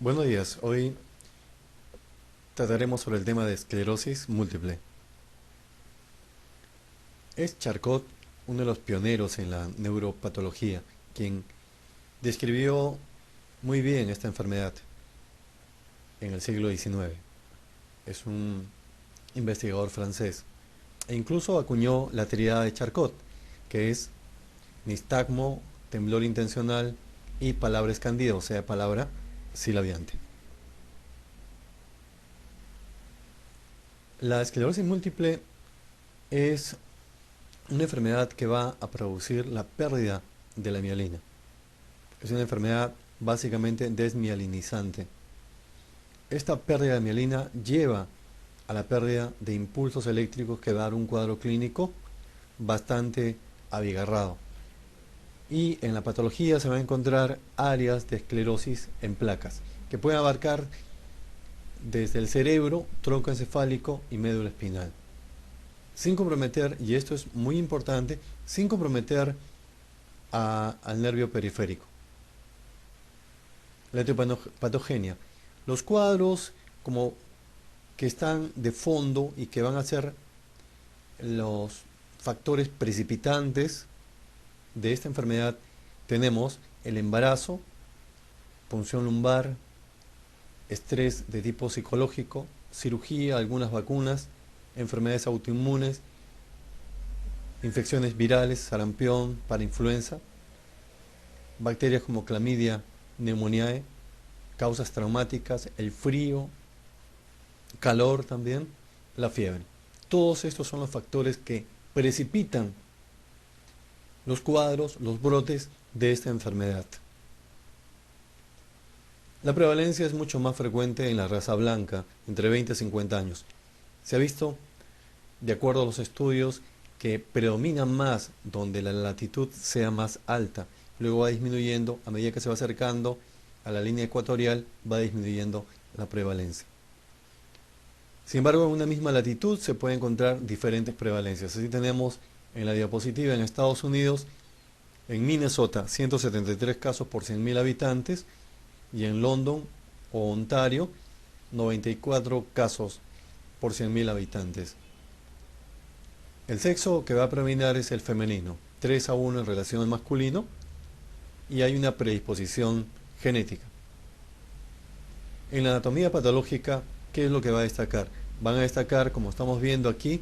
Buenos días, hoy trataremos sobre el tema de esclerosis múltiple. Es Charcot uno de los pioneros en la neuropatología, quien describió muy bien esta enfermedad en el siglo XIX. Es un investigador francés e incluso acuñó la tríada de Charcot, que es nistagmo, temblor intencional y palabra escandida, o sea, palabra silabiante. La esclerosis múltiple es una enfermedad que va a producir la pérdida de la mielina. Es una enfermedad básicamente desmielinizante. Esta pérdida de mielina lleva a la pérdida de impulsos eléctricos que va a dar un cuadro clínico bastante abigarrado. Y en la patología se van a encontrar áreas de esclerosis en placas que pueden abarcar desde el cerebro, tronco encefálico y médula espinal. Sin comprometer, y esto es muy importante, sin comprometer al nervio periférico. La etiopatogenia. Los cuadros como que están de fondo y que van a ser los factores precipitantes de esta enfermedad, tenemos el embarazo, punción lumbar, estrés de tipo psicológico, cirugía, algunas vacunas, enfermedades autoinmunes, infecciones virales, sarampión, parainfluenza, bacterias como clamidia, pneumoniae, causas traumáticas, el frío, calor también, la fiebre. Todos estos son los factores que precipitan los cuadros, los brotes de esta enfermedad. La prevalencia es mucho más frecuente en la raza blanca, entre 20 y 50 años. Se ha visto, de acuerdo a los estudios, que predomina más donde la latitud sea más alta. Luego va disminuyendo, a medida que se va acercando a la línea ecuatorial, va disminuyendo la prevalencia. Sin embargo, en una misma latitud se pueden encontrar diferentes prevalencias. Así tenemos en la diapositiva en Estados Unidos, en Minnesota, 173 casos por 100.000 habitantes, y en London o Ontario, 94 casos por 100.000 habitantes. El sexo que va a predominar es el femenino, 3-1 en relación al masculino, y hay una predisposición genética. En la anatomía patológica, ¿qué es lo que va a destacar? Van a destacar, como estamos viendo aquí,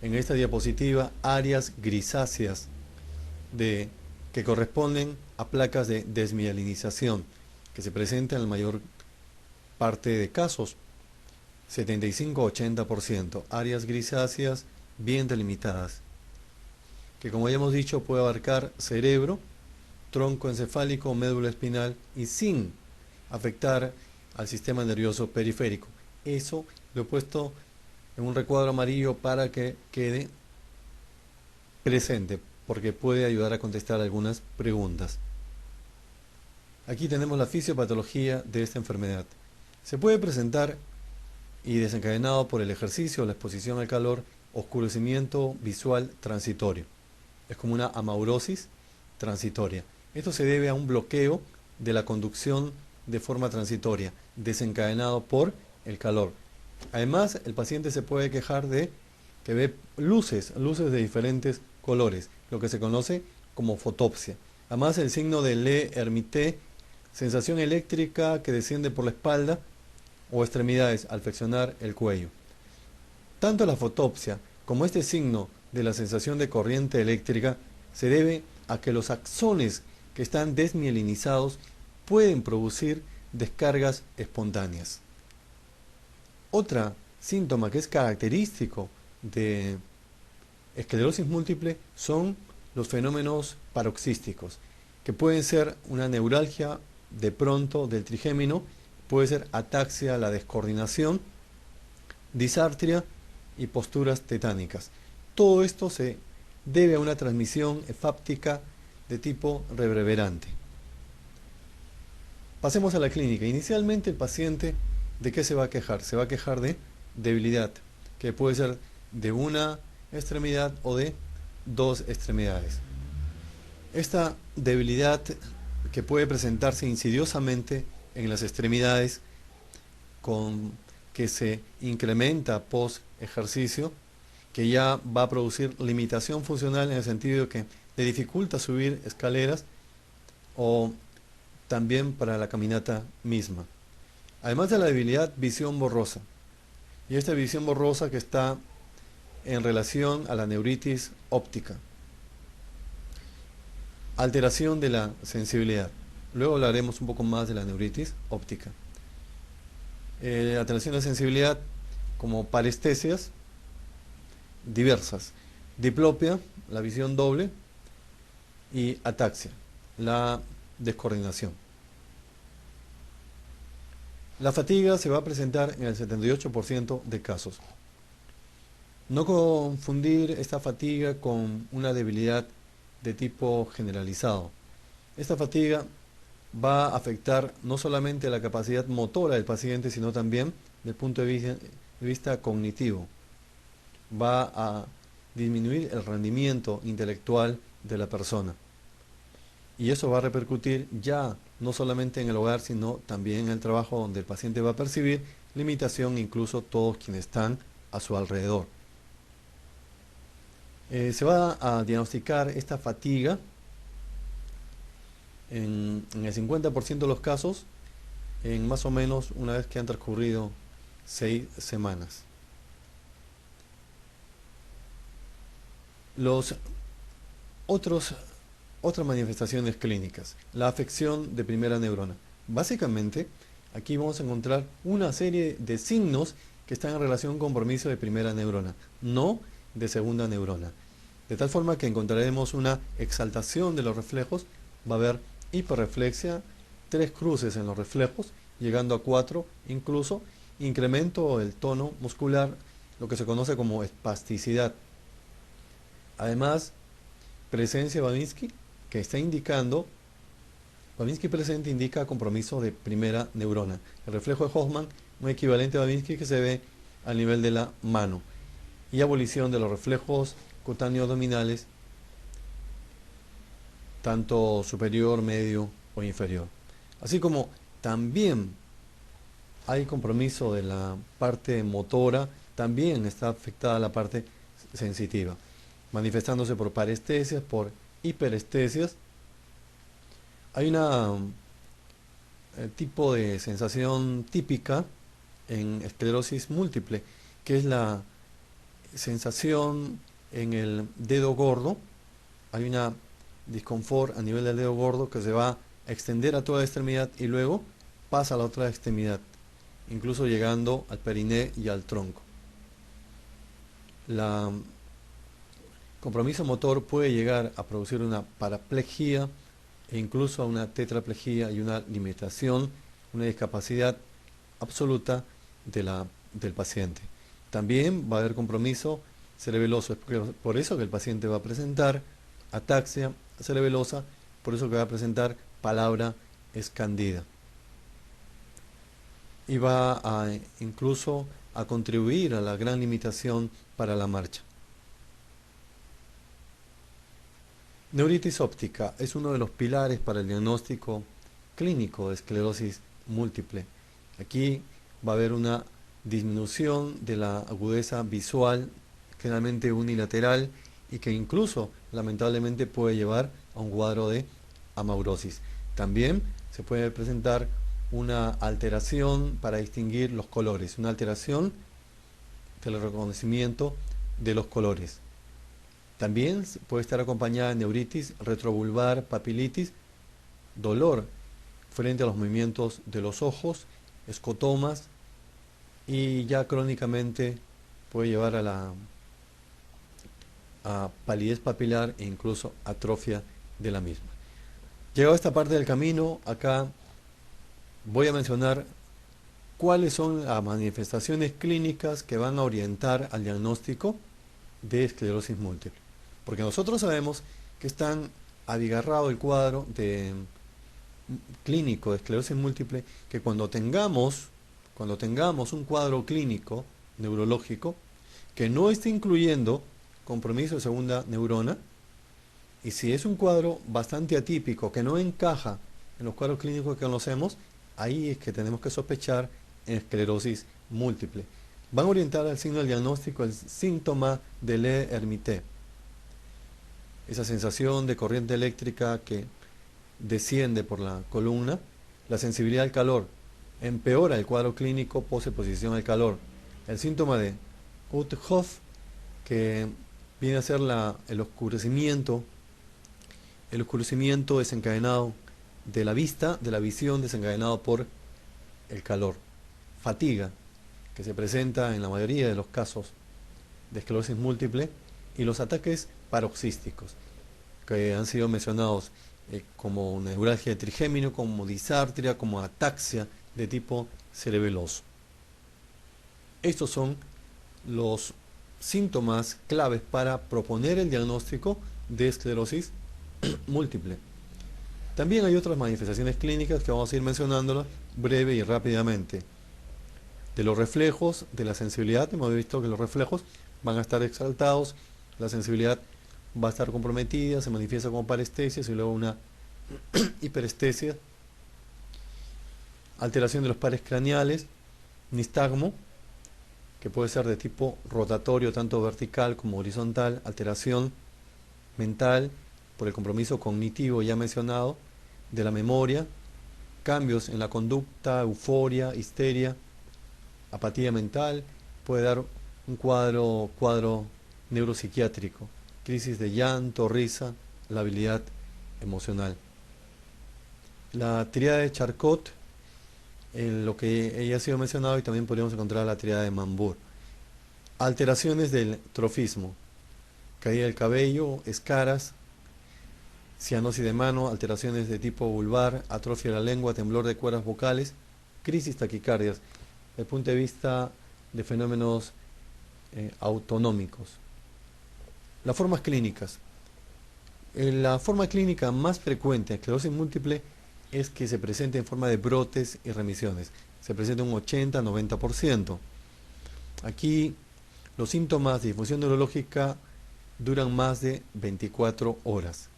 en esta diapositiva, áreas grisáceas que corresponden a placas de desmielinización, que se presentan en la mayor parte de casos, 75-80%, áreas grisáceas bien delimitadas, que como ya hemos dicho puede abarcar cerebro, tronco encefálico, médula espinal y sin afectar al sistema nervioso periférico. Eso lo he puesto en un recuadro amarillo para que quede presente, porque puede ayudar a contestar algunas preguntas. Aquí tenemos la fisiopatología de esta enfermedad. Se puede presentar y desencadenado por el ejercicio, la exposición al calor, oscurecimiento visual transitorio. Es como una amaurosis transitoria. Esto se debe a un bloqueo de la conducción de forma transitoria, desencadenado por el calor. Además, el paciente se puede quejar de que ve luces de diferentes colores, lo que se conoce como fotopsia. Además, el signo de Le-Hermité, sensación eléctrica que desciende por la espalda o extremidades al flexionar el cuello. Tanto la fotopsia como este signo de la sensación de corriente eléctrica se debe a que los axones que están desmielinizados pueden producir descargas espontáneas. Otra síntoma que es característico de esclerosis múltiple son los fenómenos paroxísticos, que pueden ser una neuralgia de pronto del trigémino, puede ser ataxia, la descoordinación, disartria y posturas tetánicas. Todo esto se debe a una transmisión hepática de tipo reverberante. Pasemos a la clínica. Inicialmente el paciente, ¿de qué se va a quejar? Se va a quejar de debilidad, que puede ser de una extremidad o de dos extremidades. Esta debilidad, que puede presentarse insidiosamente en las extremidades con que se incrementa post ejercicio, que ya va a producir limitación funcional en el sentido de que le dificulta subir escaleras o también para la caminata misma. Además de la debilidad, visión borrosa. Y esta visión borrosa que está en relación a la neuritis óptica. Alteración de la sensibilidad. Luego hablaremos un poco más de la neuritis óptica. Alteración de la sensibilidad como parestesias diversas. Diplopia, la visión doble, y ataxia, la descoordinación. La fatiga se va a presentar en el 78% de casos. No confundir esta fatiga con una debilidad de tipo generalizado. Esta fatiga va a afectar no solamente la capacidad motora del paciente, sino también del punto de vista cognitivo. Va a disminuir el rendimiento intelectual de la persona. Y eso va a repercutir ya no solamente en el hogar, sino también en el trabajo, donde el paciente va a percibir limitación, incluso todos quienes están a su alrededor. Se va a diagnosticar esta fatiga en el 50% de los casos, en más o menos una vez que han transcurrido 6 semanas. Otras manifestaciones clínicas. La afección de primera neurona. Básicamente, aquí vamos a encontrar una serie de signos que están en relación con compromiso de primera neurona, no de segunda neurona. De tal forma que encontraremos una exaltación de los reflejos, va a haber hiperreflexia, 3 cruces en los reflejos, llegando a 4, incluso incremento del tono muscular, lo que se conoce como espasticidad. Además, presencia de Babinski, que está indicando, Babinski presente indica compromiso de primera neurona. El reflejo de Hoffman, un equivalente a Babinski que se ve al nivel de la mano. Y abolición de los reflejos cutáneos abdominales, tanto superior, medio o inferior. Así como también hay compromiso de la parte motora, también está afectada la parte sensitiva, manifestándose por parestesias, por hiperestesias. Hay un tipo de sensación típica en esclerosis múltiple, que es la sensación en el dedo gordo. Hay una disconfort a nivel del dedo gordo que se va a extender a toda la extremidad y luego pasa a la otra extremidad, incluso llegando al periné y al tronco. La compromiso motor puede llegar a producir una paraplegia e incluso a una tetraplegia y una limitación, una discapacidad absoluta del paciente. También va a haber compromiso cerebeloso, es por eso que el paciente va a presentar ataxia cerebelosa, por eso que va a presentar palabra escandida. Y va a incluso a contribuir a la gran limitación para la marcha. Neuritis óptica es uno de los pilares para el diagnóstico clínico de esclerosis múltiple. Aquí va a haber una disminución de la agudeza visual, generalmente unilateral, y que incluso lamentablemente puede llevar a un cuadro de amaurosis. También se puede presentar una alteración para distinguir los colores, una alteración del reconocimiento de los colores. También puede estar acompañada de neuritis retrovulvar, papilitis, dolor frente a los movimientos de los ojos, escotomas, y ya crónicamente puede llevar a palidez papilar e incluso atrofia de la misma. Llegado a esta parte del camino, acá voy a mencionar cuáles son las manifestaciones clínicas que van a orientar al diagnóstico de esclerosis múltiple. Porque nosotros sabemos que es tan abigarrado el cuadro clínico de esclerosis múltiple que cuando tengamos un cuadro clínico neurológico que no esté incluyendo compromiso de segunda neurona, y si es un cuadro bastante atípico que no encaja en los cuadros clínicos que conocemos, ahí es que tenemos que sospechar en esclerosis múltiple. Van a orientar al signo del diagnóstico el síntoma de Le-Hermité, esa sensación de corriente eléctrica que desciende por la columna, la sensibilidad al calor, empeora el cuadro clínico post-exposición al calor, el síntoma de Uthoff, que viene a ser el oscurecimiento desencadenado de la vista, de la visión desencadenado por el calor, fatiga, que se presenta en la mayoría de los casos de esclerosis múltiple, y los ataques paroxísticos, que han sido mencionados como neuralgia de trigémino, como disartria, como ataxia de tipo cerebeloso. Estos son los síntomas claves para proponer el diagnóstico de esclerosis múltiple. También hay otras manifestaciones clínicas que vamos a ir mencionándolas breve y rápidamente. De los reflejos, de la sensibilidad, hemos visto que los reflejos van a estar exaltados, la sensibilidad va a estar comprometida, se manifiesta como parestesia y luego una hiperestesia, alteración de los pares craneales, nistagmo, que puede ser de tipo rotatorio, tanto vertical como horizontal, alteración mental por el compromiso cognitivo ya mencionado, de la memoria, cambios en la conducta, euforia, histeria, apatía mental, puede dar un cuadro neuropsiquiátrico, crisis de llanto, risa, labilidad emocional. La tríada de Charcot, lo que ella ha sido mencionado, y también podríamos encontrar la tríada de Mambur. Alteraciones del trofismo, caída del cabello, escaras, cianosis de mano, alteraciones de tipo vulvar, atrofia de la lengua, temblor de cuerdas vocales, crisis taquicardias, desde el punto de vista de fenómenos autonómicos. Las formas clínicas. La forma clínica más frecuente en esclerosis múltiple es que se presente en forma de brotes y remisiones. Se presenta un 80-90%. Aquí los síntomas de disfunción neurológica duran más de 24 horas.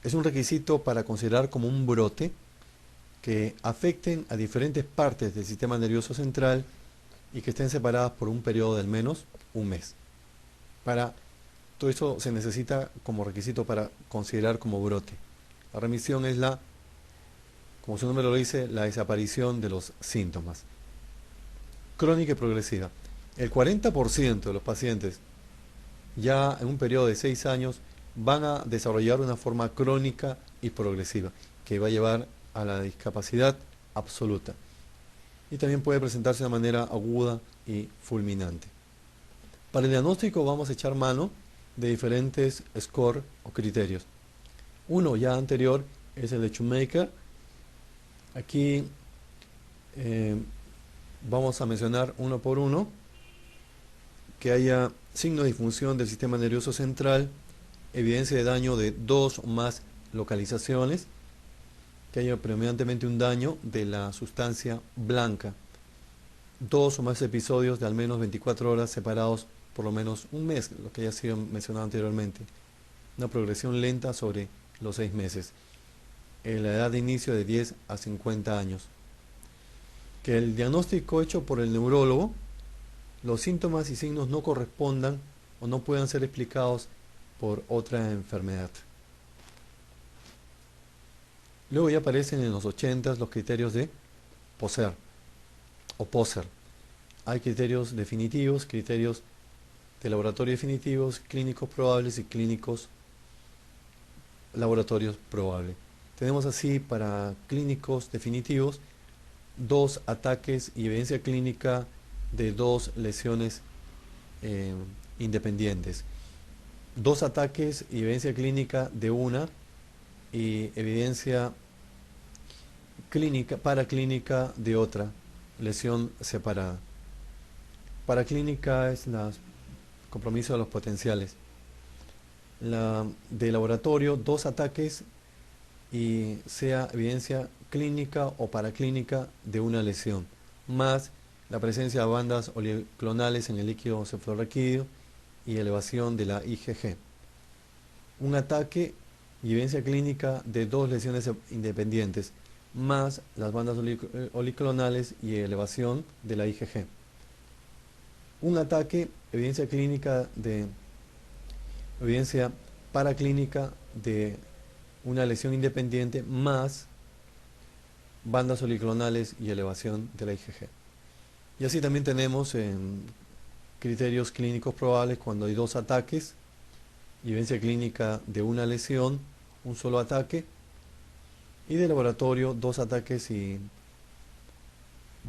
Es un requisito para considerar como un brote que afecten a diferentes partes del sistema nervioso central y que estén separadas por un periodo de al menos un mes. Para todo eso se necesita como requisito para considerar como brote. La remisión es como su nombre lo dice, la desaparición de los síntomas. Crónica y progresiva. El 40% de los pacientes ya en un periodo de 6 años van a desarrollar una forma crónica y progresiva que va a llevar a la discapacidad absoluta. Y también puede presentarse de manera aguda y fulminante. Para el diagnóstico vamos a echar mano de diferentes scores o criterios. Uno ya anterior es el de Shoemaker. Aquí vamos a mencionar uno por uno: que haya signo de disfunción del sistema nervioso central, evidencia de daño de 2 o más localizaciones, que haya predominantemente un daño de la sustancia blanca, 2 o más episodios de al menos 24 horas separados por lo menos un mes, lo que ya ha sido mencionado anteriormente, una progresión lenta sobre los 6 meses, en la edad de inicio de 10 a 50 años, que el diagnóstico hecho por el neurólogo, los síntomas y signos no correspondan o no puedan ser explicados por otra enfermedad. Luego ya aparecen en los 80 los criterios de Poser o Poser. Hay criterios definitivos, criterios de laboratorio definitivos, clínicos probables y clínicos laboratorios probables. Tenemos así para clínicos definitivos 2 ataques y evidencia clínica de 2 lesiones independientes, 2 ataques y evidencia clínica de una y evidencia clínica paraclínica de otra lesión separada. Paraclínica es el compromiso de los potenciales. La de laboratorio, 2 ataques y sea evidencia clínica o paraclínica de una lesión, más la presencia de bandas oligoclonales en el líquido cefalorraquídeo y elevación de la IgG. Un ataque y evidencia clínica de 2 lesiones independientes, más las bandas oliclonales y elevación de la IgG. Un ataque, evidencia paraclínica de una lesión independiente más bandas oliclonales y elevación de la IgG. Y así también tenemos criterios clínicos probables cuando hay dos ataques, evidencia clínica de una lesión, un solo ataque, y de laboratorio, dos ataques y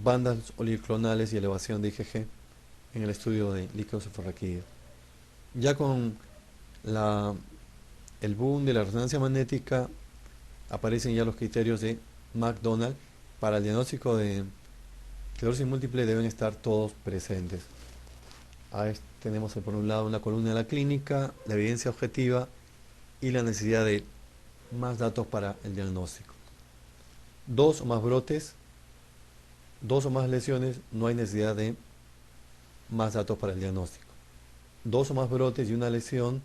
bandas oliclonales y elevación de IgG en el estudio de líquido cefalorraquídeo. Ya con el boom de la resonancia magnética aparecen ya los criterios de McDonald. Para el diagnóstico de esclerosis múltiple deben estar todos presentes. Ahí tenemos por un lado una columna de la clínica, la evidencia objetiva y la necesidad de más datos para el diagnóstico. Dos o más brotes, dos o más lesiones, no hay necesidad de más datos para el diagnóstico. Dos o más brotes y una lesión,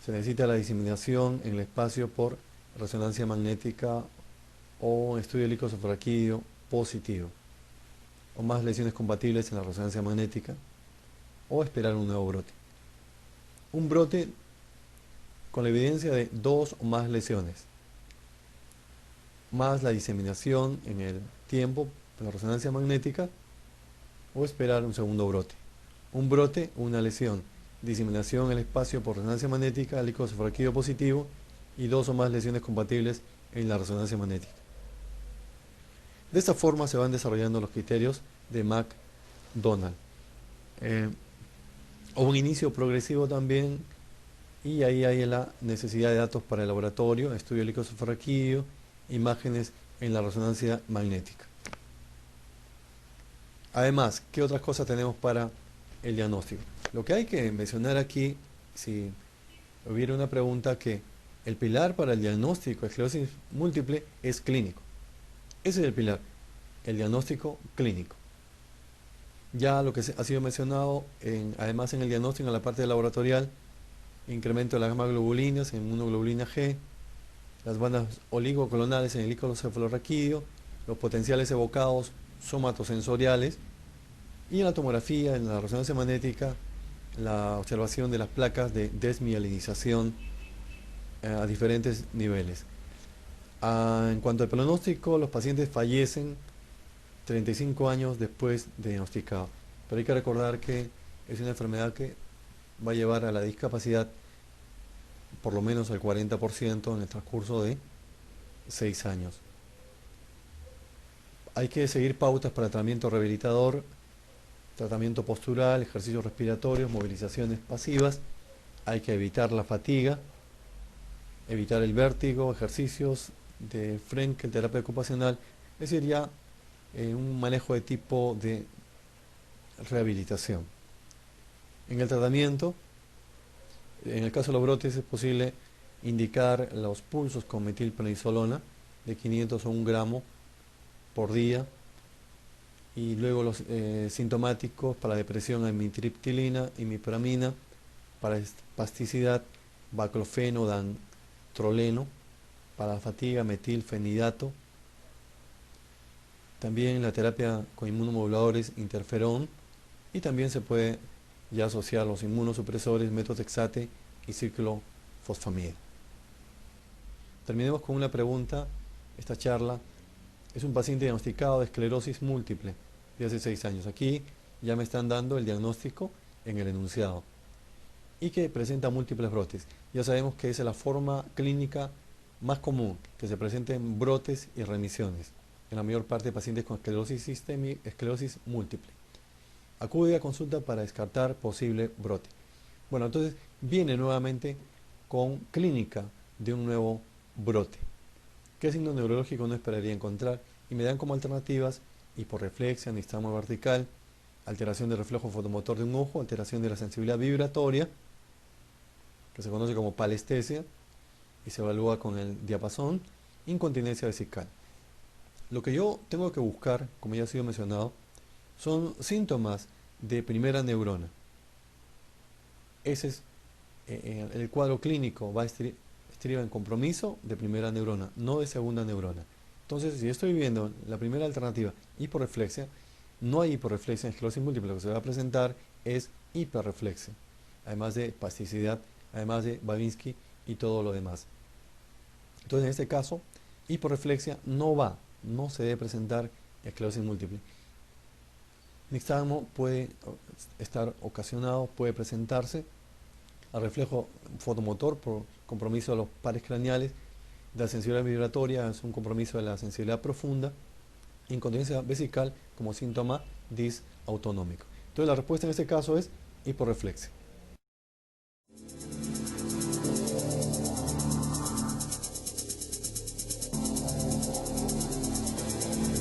se necesita la diseminación en el espacio por resonancia magnética o estudio de líquido cefalorraquídeo positivo, o más lesiones compatibles en la resonancia magnética, o esperar un nuevo brote. Un brote con la evidencia de dos o más lesiones, más la diseminación en el tiempo por la resonancia magnética, o esperar un segundo brote. Un brote, una lesión, diseminación en el espacio por resonancia magnética, líquido cefalorraquídeo positivo y dos o más lesiones compatibles en la resonancia magnética. De esta forma se van desarrollando los criterios de McDonald. O un inicio progresivo también, y ahí hay la necesidad de datos para el laboratorio, estudio de líquido cefalorraquídeo, imágenes en la resonancia magnética. Además, ¿qué otras cosas tenemos para el diagnóstico? Lo que hay que mencionar aquí, si hubiera una pregunta, que el pilar para el diagnóstico de esclerosis múltiple es clínico. Ese es el pilar, el diagnóstico clínico. Ya lo que ha sido mencionado, además en el diagnóstico, en la parte laboratorial, incremento de las gamma globulinas en inmunoglobulina G, las bandas oligoclonales en el líquido cefalorraquídeo, los potenciales evocados somatosensoriales, y en la tomografía, en la resonancia magnética, la observación de las placas de desmielinización a diferentes niveles. En cuanto al pronóstico, los pacientes fallecen 35 años después de diagnosticado. Pero hay que recordar que es una enfermedad que va a llevar a la discapacidad por lo menos al 40% en el transcurso de 6 años. Hay que seguir pautas para tratamiento rehabilitador, tratamiento postural, ejercicios respiratorios, movilizaciones pasivas. Hay que evitar la fatiga, evitar el vértigo, ejercicios de Frenkel, terapia ocupacional, es decir, ya un manejo de tipo de rehabilitación. En el tratamiento, en el caso de los brotes, es posible indicar los pulsos con metilprednisolona de 500 o 1 gramo por día, y luego los sintomáticos para depresión, amitriptilina, imipramina, para espasticidad, baclofeno, dantroleno, para fatiga, metilfenidato. También la terapia con inmunomoduladores, interferón, y también se puede ya asociar los inmunosupresores, metotrexate y ciclofosfamida. Terminemos con una pregunta. Esta charla es un paciente diagnosticado de esclerosis múltiple de hace 6 años. Aquí ya me están dando el diagnóstico en el enunciado y que presenta múltiples brotes. Ya sabemos que esa es la forma clínica más común, que se presenten brotes y remisiones en la mayor parte de pacientes con esclerosis sistémica, esclerosis múltiple. Acude a consulta para descartar posible brote. Bueno, entonces viene nuevamente con clínica de un nuevo brote. ¿Qué signo neurológico no esperaría encontrar? Y me dan como alternativas hiporreflexia, nistagmo vertical, alteración del reflejo fotomotor de un ojo, alteración de la sensibilidad vibratoria, que se conoce como palestesia y se evalúa con el diapasón, incontinencia vesical. Lo que yo tengo que buscar, como ya ha sido mencionado, son síntomas de primera neurona. Ese es el cuadro clínico, va a estriba en compromiso de primera neurona, no de segunda neurona. Entonces, si estoy viendo la primera alternativa, hiporreflexia, no hay hiporreflexia en esclerosis múltiple. Lo que se va a presentar es hiperreflexia, además de espasticidad, además de Babinski y todo lo demás. Entonces, en este caso, hiporreflexia no se debe presentar esclerosis múltiple. Nixtagmo puede estar ocasionado, puede presentarse al reflejo fotomotor por compromiso de los pares craneales, de la sensibilidad vibratoria, es un compromiso de la sensibilidad profunda, incontinencia vesical como síntoma disautonómico. Entonces la respuesta en este caso es hiporreflexia.